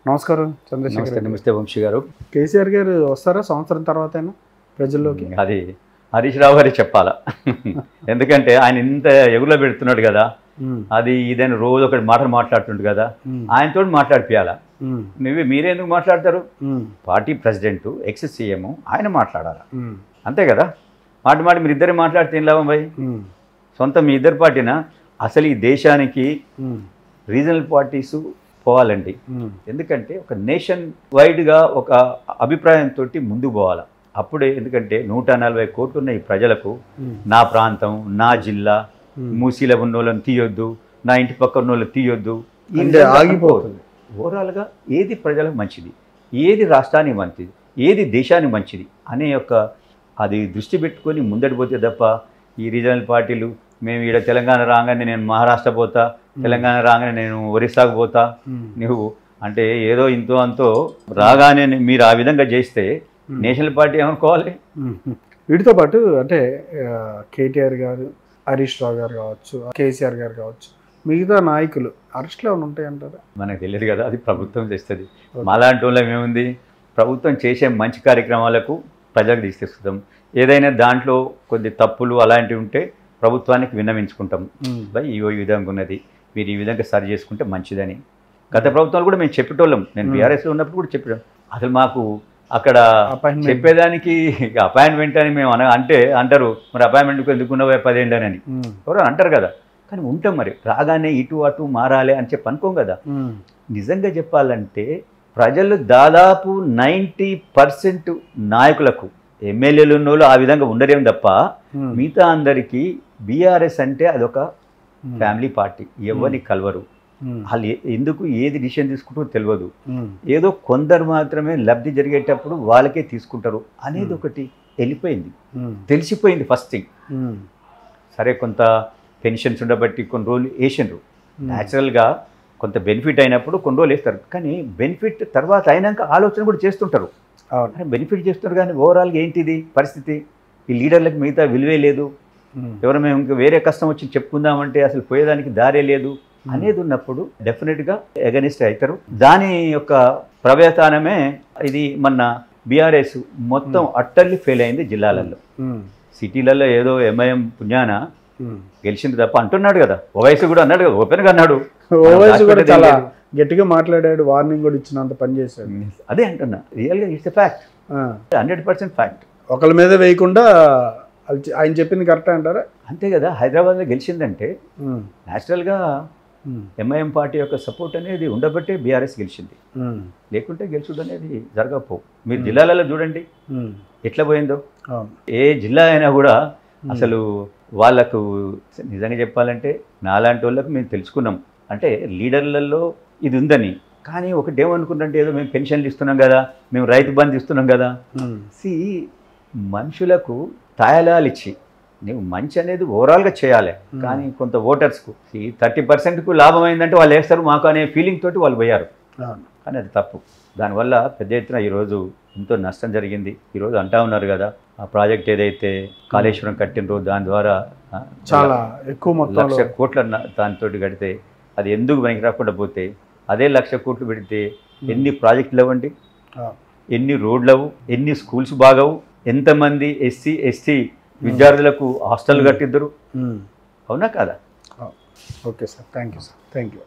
నమస్కారం చంద్రశేఖర్. నమస్తే. నమస్తే వంశీ గారు. కేసీఆర్ గారు వస్తారా సంవత్సరం తర్వాతైనా ప్రజల్లోకి? అది హరీష్ రావు గారే చెప్పాలా. ఎందుకంటే ఆయన ఇంత ఎగులో పెడుతున్నాడు కదా, అది ఇదని రోజు ఒకటి మాటలు మాట్లాడుతుండు కదా, ఆయనతో మాట్లాడిపియాలా. మీరెందుకు మాట్లాడతారు? పార్టీ ప్రెసిడెంట్ ఎక్స్ సీఎం ఆయన మాట్లాడాలా, అంతే కదా. మాట మీరు ఇద్దరే మాట్లాడితే ఏం లాభం భయ్? సొంత మీ ఇద్దరు పార్టీనా? అసలు ఈ దేశానికి రీజనల్ పార్టీస్ పోవాలండి. ఎందుకంటే ఒక నేషన్ వైడ్గా ఒక అభిప్రాయంతో ముందుకు పోవాలి. అప్పుడే, ఎందుకంటే 140 కోట్లు ఉన్న ఈ ప్రజలకు నా ప్రాంతం, నా జిల్లా, మూసీలో ఉన్న వాళ్ళని తీయొద్దు, నా ఇంటి పక్కన వాళ్ళని తీయొద్దు, ఆగిపోతుంది. ఓవరాల్గా ఏది ప్రజలకు మంచిది, ఏది రాష్ట్రానికి మంచిది, ఏది దేశానికి మంచిది అనే అది దృష్టి పెట్టుకొని ముందడిపోతే తప్ప ఈ రీజనల్ పార్టీలు మేము ఈడ తెలంగాణ రాగానే నేను మహారాష్ట్ర పోతా, తెలంగాణ రాగానే నేను ఒరిస్సాకు పోతా, నువ్వు అంటే ఏదో ఇంతో అంతో రాగానే మీరు ఆ విధంగా చేస్తే నేషనల్ పార్టీ ఏమనుకోవాలి? వీటితో పాటు అంటే కేటీఆర్ గారు, హరీష్ రావు గారు కావచ్చు, కేసీఆర్ గారు కావచ్చు, మిగతా నాయకులు అరెస్ట్లో ఏమైనా ఉంటాయంటారా? మనకు తెలియదు కదా, అది ప్రభుత్వం చేస్తుంది. మాలాంటి వాళ్ళం ఏముంది, ప్రభుత్వం చేసే మంచి కార్యక్రమాలకు ప్రజలకు తీసుకొస్తాం. ఏదైనా దాంట్లో కొద్ది తప్పులు అలాంటివి ఉంటే ప్రభుత్వానికి విన్నవించుకుంటాం. బై ఈ విధంగా ఉన్నది, మీరు ఈ విధంగా సరి చేసుకుంటే మంచిదని. గత ప్రభుత్వాలు కూడా మేము చెప్పేటోళ్ళం. నేను బీఆర్ఎస్లో ఉన్నప్పుడు కూడా చెప్పాం. అసలు మాకు అక్కడ చెప్పేదానికి అపాయింట్మెంట్ అని మేము అంటారు. మరి అపాయింట్మెంట్కి ఎందుకున్నావే 10 ఏళ్ళని ఎవరో అంటారు కదా. కానీ ఉంటాం, మరి రాగానే ఇటు అటు మారాలి అని చెప్పి అనుకోం కదా. నిజంగా చెప్పాలంటే ప్రజలు దాదాపు 90% నాయకులకు, ఎమ్మెల్యేలు ఉన్న వాళ్ళు ఆ విధంగా ఉండరేం తప్ప మిగతా అందరికీ బీఆర్ఎస్ అంటే అదొక ఫ్యామిలీ పార్టీ. ఎవరిని కలవరు, వాళ్ళు ఎందుకు ఏది డిసిషన్ తీసుకుంటారో తెలియదు. ఏదో కొందరు మాత్రమే లబ్ధి జరిగేటప్పుడు వాళ్ళకే తీసుకుంటారు అనేది ఒకటి వెళ్ళిపోయింది, తెలిసిపోయింది ఫస్ట్ థింగ్. సరే, కొంత పెన్షన్స్ ఉండబట్టి కొన్ని రోజులు వేసిండ్రు, న్యాచురల్గా కొంత బెనిఫిట్ అయినప్పుడు కొన్ని రోజులు వేస్తారు. కానీ బెనిఫిట్ తర్వాత అయినాక ఆలోచన కూడా చేస్తుంటారు. బెనిఫిట్ చేస్తున్నారు కానీ ఓవరాల్గా ఏంటిది పరిస్థితి? ఈ లీడర్లకు మిగతా విలువే లేదు. ఎవరు మేము ఇంకా వేరే కష్టం వచ్చి చెప్పుకుందామంటే అసలు పోయేదానికి దారే లేదు అనేది ఉన్నప్పుడు డెఫినెట్గా ఎగనిస్ట్ అవుతారు. దాని యొక్క ప్రవేశానమే ఇది. మొన్న బీఆర్ఎస్ మొత్తం అట్టర్లీ ఫెయిల్ అయింది జిల్లాలలో. సిటీలలో ఏదో ఎంఐఎం పుణ్యాన గెలిచింది తప్ప అంటున్నాడు కదా. ఓవైసీ కూడా అన్నాడు కదా, ఓపెన్గా అన్నాడు. ఓవైసీ కూడా చాలా గట్టిగా మాట్లాడాడు, వార్నింగ్ కూడా ఇచ్చినంత పని చేశాడు. అదే అంటున్నా, రియల్గా ఇట్స్ ఎ ఫ్యాక్ట్, 100% ఫ్యాక్ట్. ఒకళ్ళ మీద వేయకుండా ఆయన చెప్పింది కరెక్ట్ అంటారా? అంతే కదా. హైదరాబాద్లో గెలిచిందంటే న్యాచురల్గా ఎంఐఎం పార్టీ యొక్క సపోర్ట్ అనేది ఉండబట్టే బీఆర్ఎస్ గెలిచింది. లేకుంటే గెలుచుడు అనేది జరగకపో. మీరు జిల్లాలలో చూడండి ఎట్లా పోయిందో. ఏ జిల్లా అయినా కూడా అసలు వాళ్ళకు నిజంగా చెప్పాలంటే నాలాంటి వాళ్ళకు మేము తెలుసుకున్నాం. అంటే లీడర్లలో ఇది ఉందని. కానీ ఒకటేమనుకుంటుంటే ఏదో మేము పెన్షన్లు ఇస్తున్నాం కదా, మేము రైతు బంధు ఇస్తున్నాం కదా. మనుషులకు తాయలాలు ఇచ్చి నువ్వు మంచి అనేది ఓవరాల్గా చేయాలి. కానీ కొంత ఓటర్స్కు 30%కు లాభం అయిందంటే వాళ్ళు వేస్తారు మాకు అనే ఫీలింగ్ తోటి వాళ్ళు పోయారు. కానీ అది తప్పు. దానివల్ల పెద్ద ఎత్తున ఈరోజు ఎంతో నష్టం జరిగింది. ఈరోజు అంటా ఉన్నారు కదా, ఆ ప్రాజెక్ట్ ఏదైతే కాళేశ్వరం కట్టినరో దాని ద్వారా చాలా ఎక్కువ మొత్తం 1,00,000 కోట్ల దానితో కడితే అది ఎందుకు వెనక్కి రాకుండా పోతే అదే 1,00,000 కోట్లు పెడితే ఎన్ని ప్రాజెక్టులు అవ్వండి, ఎన్ని రోడ్లవు, ఎన్ని స్కూల్స్ బాగవు, ఎంతమంది ఎస్సీ ఎస్టీ విద్యార్థులకు హాస్టల్ కట్టిద్దరు. అవునా కాదా? Okay sir, thank you sir, thank you.